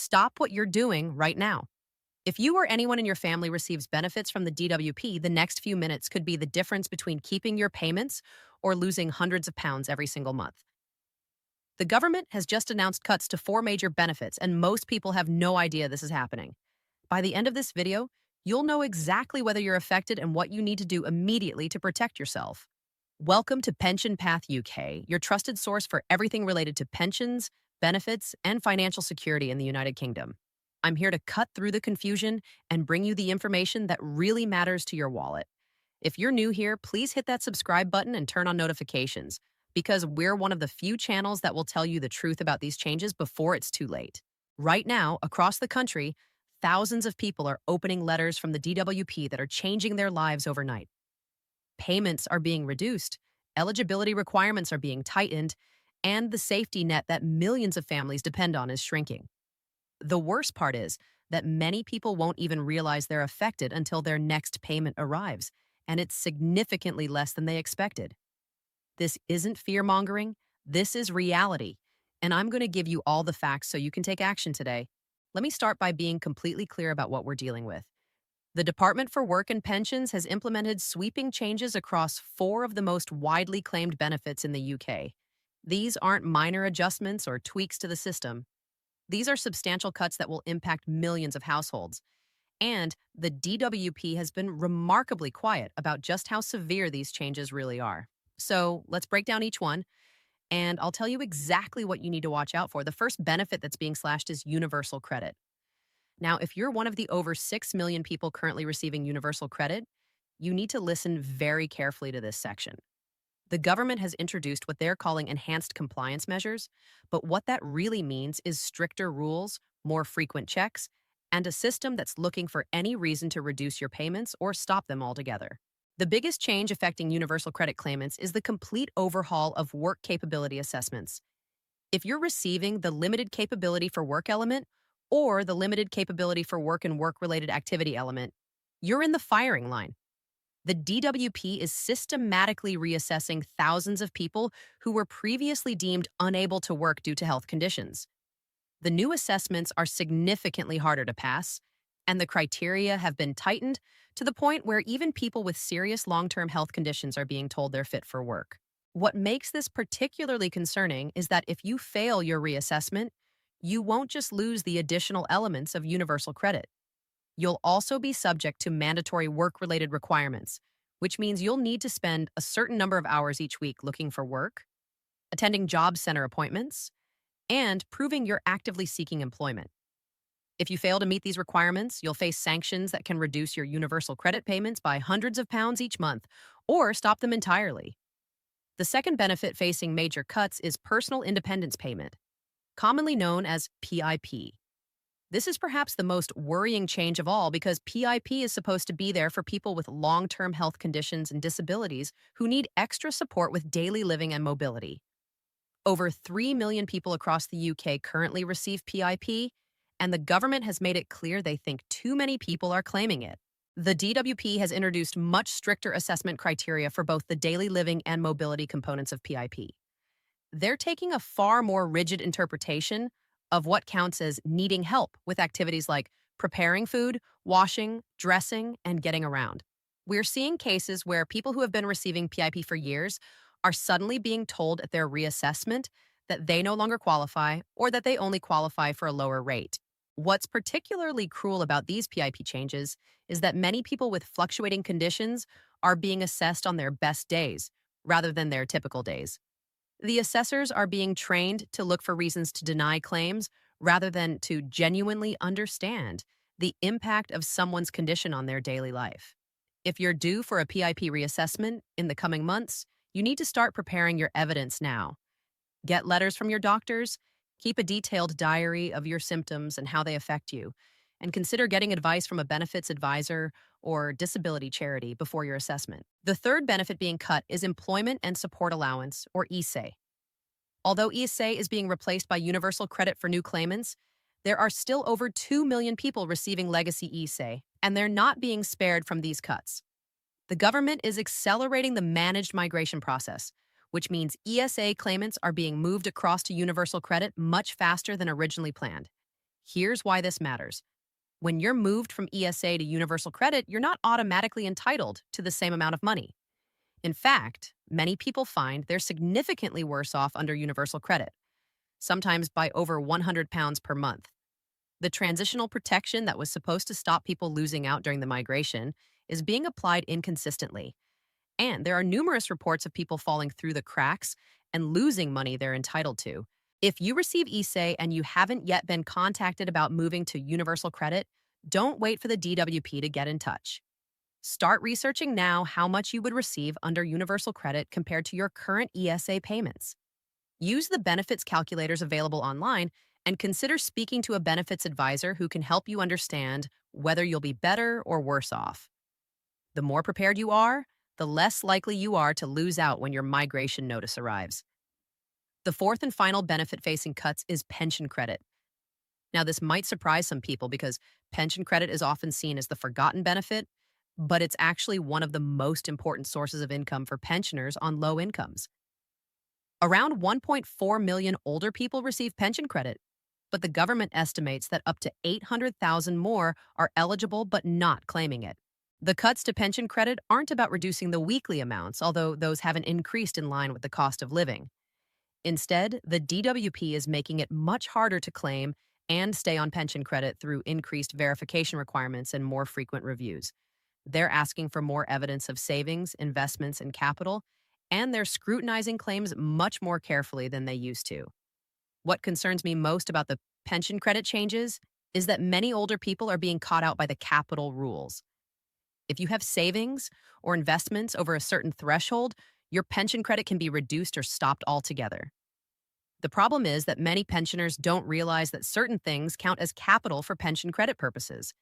Stop what you're doing right now. If you or anyone in your family receives benefits from the DWP, the next few minutes could be the difference between keeping your payments or losing hundreds of pounds every single month. The government has just announced cuts to four major benefits, and most people have no idea this is happening. By the end of this video, you'll know exactly whether you're affected and what you need to do immediately to protect yourself. Welcome to Pension Path UK, your trusted source for everything related to pensions, benefits, and financial security in the United Kingdom. I'm here to cut through the confusion and bring you the information that really matters to your wallet. If you're new here, please hit that subscribe button and turn on notifications, because we're one of the few channels that will tell you the truth about these changes before it's too late. Right now, across the country, thousands of people are opening letters from the DWP that are changing their lives overnight. Payments are being reduced, eligibility requirements are being tightened, and the safety net that millions of families depend on is shrinking. The worst part is that many people won't even realize they're affected until their next payment arrives, and it's significantly less than they expected. This isn't fear-mongering, this is reality, and I'm going to give you all the facts so you can take action today. Let me start by being completely clear about what we're dealing with. The Department for Work and Pensions has implemented sweeping changes across four of the most widely claimed benefits in the UK. These aren't minor adjustments or tweaks to the system. These are substantial cuts that will impact millions of households. And the DWP has been remarkably quiet about just how severe these changes really are. So let's break down each one, and I'll tell you exactly what you need to watch out for. The first benefit that's being slashed is universal credit. Now, if you're one of the over 6 million people currently receiving universal credit, you need to listen very carefully to this section. The government has introduced what they're calling enhanced compliance measures, but what that really means is stricter rules, more frequent checks, and a system that's looking for any reason to reduce your payments or stop them altogether. The biggest change affecting universal credit claimants is the complete overhaul of work capability assessments. If you're receiving the limited capability for work element or the limited capability for work and work-related activity element, you're in the firing line. The DWP is systematically reassessing thousands of people who were previously deemed unable to work due to health conditions. The new assessments are significantly harder to pass, and the criteria have been tightened to the point where even people with serious long-term health conditions are being told they're fit for work. What makes this particularly concerning is that if you fail your reassessment, you won't just lose the additional elements of universal credit. You'll also be subject to mandatory work-related requirements, which means you'll need to spend a certain number of hours each week looking for work, attending job center appointments, and proving you're actively seeking employment. If you fail to meet these requirements, you'll face sanctions that can reduce your universal credit payments by hundreds of pounds each month or stop them entirely. The second benefit facing major cuts is personal independence payment, commonly known as PIP. This is perhaps the most worrying change of all because PIP is supposed to be there for people with long-term health conditions and disabilities who need extra support with daily living and mobility. Over 3 million people across the UK currently receive PIP, and the government has made it clear they think too many people are claiming it. The DWP has introduced much stricter assessment criteria for both the daily living and mobility components of PIP. They're taking a far more rigid interpretation of what counts as needing help with activities like preparing food, washing, dressing, and getting around. We're seeing cases where people who have been receiving PIP for years are suddenly being told at their reassessment that they no longer qualify or that they only qualify for a lower rate. What's particularly cruel about these PIP changes is that many people with fluctuating conditions are being assessed on their best days rather than their typical days. The assessors are being trained to look for reasons to deny claims rather than to genuinely understand the impact of someone's condition on their daily life. If you're due for a PIP reassessment in the coming months, you need to start preparing your evidence now. Get letters from your doctors, keep a detailed diary of your symptoms and how they affect you, and consider getting advice from a benefits advisor or disability charity before your assessment. The third benefit being cut is Employment and Support Allowance, or ESA. Although ESA is being replaced by universal credit for new claimants, there are still over 2 million people receiving legacy ESA, and they're not being spared from these cuts. The government is accelerating the managed migration process, which means ESA claimants are being moved across to universal credit much faster than originally planned. Here's why this matters. When you're moved from ESA to universal credit, you're not automatically entitled to the same amount of money. In fact, many people find they're significantly worse off under universal credit, sometimes by over £100 per month. The transitional protection that was supposed to stop people losing out during the migration is being applied inconsistently. And there are numerous reports of people falling through the cracks and losing money they're entitled to. If you receive ESA and you haven't yet been contacted about moving to universal credit, don't wait for the DWP to get in touch. Start researching now how much you would receive under universal credit compared to your current ESA payments. Use the benefits calculators available online and consider speaking to a benefits advisor who can help you understand whether you'll be better or worse off. The more prepared you are, the less likely you are to lose out when your migration notice arrives. The fourth and final benefit facing cuts is pension credit. Now, this might surprise some people because pension credit is often seen as the forgotten benefit, but it's actually one of the most important sources of income for pensioners on low incomes. Around 1.4 million older people receive pension credit, but the government estimates that up to 800,000 more are eligible but not claiming it. The cuts to pension credit aren't about reducing the weekly amounts, although those haven't increased in line with the cost of living. Instead, the DWP is making it much harder to claim and stay on pension credit through increased verification requirements and more frequent reviews. They're asking for more evidence of savings, investments, and capital, and they're scrutinizing claims much more carefully than they used to. What concerns me most about the pension credit changes is that many older people are being caught out by the capital rules. If you have savings or investments over a certain threshold, your pension credit can be reduced or stopped altogether. The problem is that many pensioners don't realize that certain things count as capital for pension credit purposes.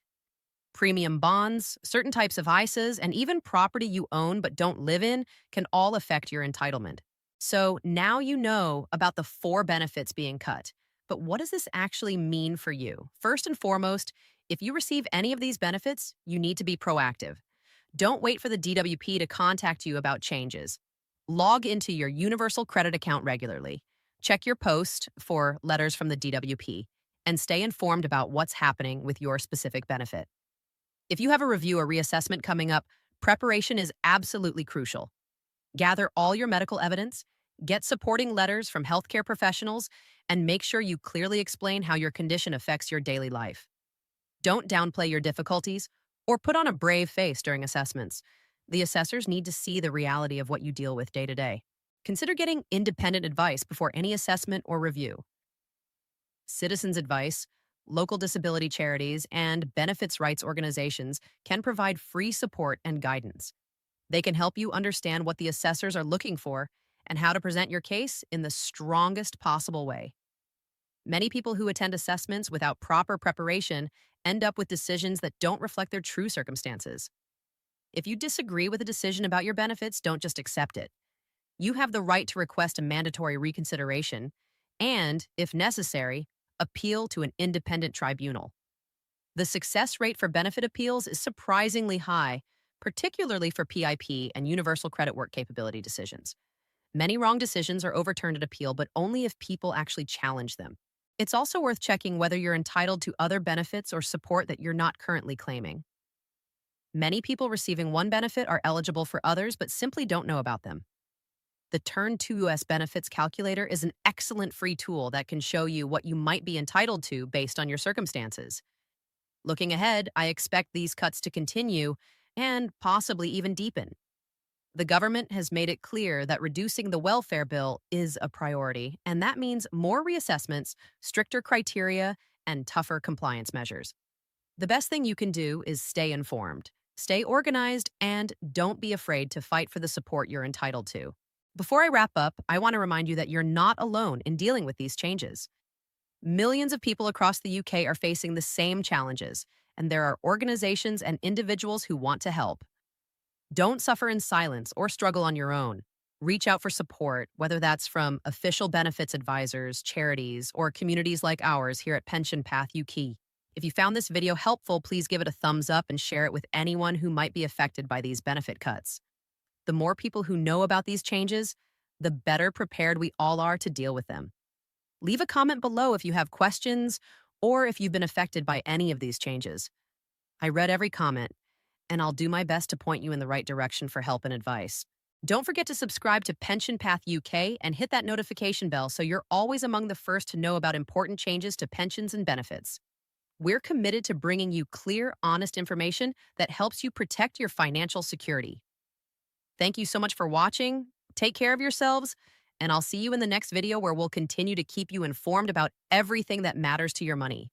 Premium bonds, certain types of ISAs, and even property you own but don't live in can all affect your entitlement. So now you know about the 4 benefits being cut. But what does this actually mean for you? First and foremost, if you receive any of these benefits, you need to be proactive. Don't wait for the DWP to contact you about changes. Log into your Universal Credit account regularly. Check your post for letters from the DWP and stay informed about what's happening with your specific benefit. If you have a review or reassessment coming up, preparation is absolutely crucial. Gather all your medical evidence, get supporting letters from healthcare professionals, and make sure you clearly explain how your condition affects your daily life. Don't downplay your difficulties or put on a brave face during assessments. The assessors need to see the reality of what you deal with day to day. Consider getting independent advice before any assessment or review. Citizens advice, local disability charities, and benefits rights organizations can provide free support and guidance. They can help you understand what the assessors are looking for and how to present your case in the strongest possible way. Many people who attend assessments without proper preparation end up with decisions that don't reflect their true circumstances. If you disagree with a decision about your benefits, don't just accept it. You have the right to request a mandatory reconsideration and, if necessary, appeal to an independent tribunal. The success rate for benefit appeals is surprisingly high, particularly for PIP and universal credit work capability decisions. Many wrong decisions are overturned at appeal, but only if people actually challenge them. It's also worth checking whether you're entitled to other benefits or support that you're not currently claiming. Many people receiving one benefit are eligible for others, but simply don't know about them. The Turn to US Benefits Calculator is an excellent free tool that can show you what you might be entitled to based on your circumstances. Looking ahead, I expect these cuts to continue and possibly even deepen. The government has made it clear that reducing the welfare bill is a priority, and that means more reassessments, stricter criteria, and tougher compliance measures. The best thing you can do is stay informed, stay organized, and don't be afraid to fight for the support you're entitled to. Before I wrap up, I want to remind you that you're not alone in dealing with these changes. Millions of people across the UK are facing the same challenges, and there are organizations and individuals who want to help. Don't suffer in silence or struggle on your own. Reach out for support, whether that's from official benefits advisors, charities, or communities like ours here at Pension Path UK. If you found this video helpful, please give it a thumbs up and share it with anyone who might be affected by these benefit cuts. The more people who know about these changes, the better prepared we all are to deal with them. Leave a comment below if you have questions or if you've been affected by any of these changes. I read every comment, and I'll do my best to point you in the right direction for help and advice. Don't forget to subscribe to Pension Path UK and hit that notification bell so you're always among the first to know about important changes to pensions and benefits. We're committed to bringing you clear, honest information that helps you protect your financial security. Thank you so much for watching. Take care of yourselves, and I'll see you in the next video where we'll continue to keep you informed about everything that matters to your money.